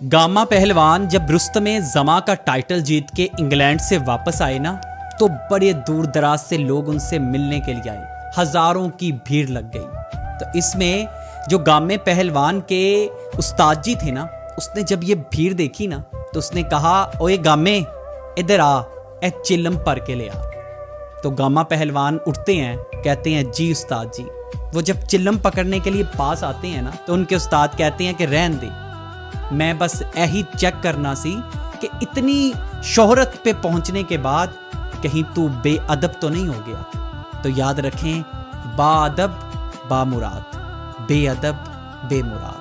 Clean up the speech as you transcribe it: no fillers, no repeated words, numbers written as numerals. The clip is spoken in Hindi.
गामा पहलवान जब रुस्तमे जमा का टाइटल जीत के इंग्लैंड से वापस आए ना, तो बड़े दूर दराज से लोग उनसे मिलने के लिए आए। हजारों की भीड़ लग गई। तो इसमें जो गामे पहलवान के उस्ताद जी थे ना, उसने जब ये भीड़ देखी ना, तो उसने कहा, ओए गामे इधर आ, ए चिल्लम पर के ले आ। तो गामा पहलवान उठते हैं, कहते हैं जी उस्ताद जी। वो जब चिल्लम पकड़ने के लिए पास आते हैं ना, तो उनके उस्ताद कहते हैं कि रहन दे, मैं बस यही चेक करना सी कि इतनी शोहरत पे पहुंचने के बाद कहीं तू बेअदब तो नहीं हो गया। तो याद रखें, बाअदब बामुराद, बेअदब बेमुराद।